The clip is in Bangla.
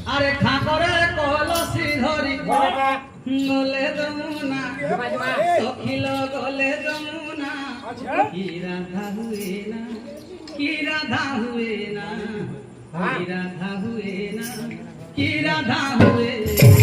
আরে খাকরের কলসি ধরি গলে যমুনা সখিল গলে যমুনা কি রাধা হুয়ে না কি রাধা হুয়ে না কি রাধা হুয়ে না কি রাধা হুয়ে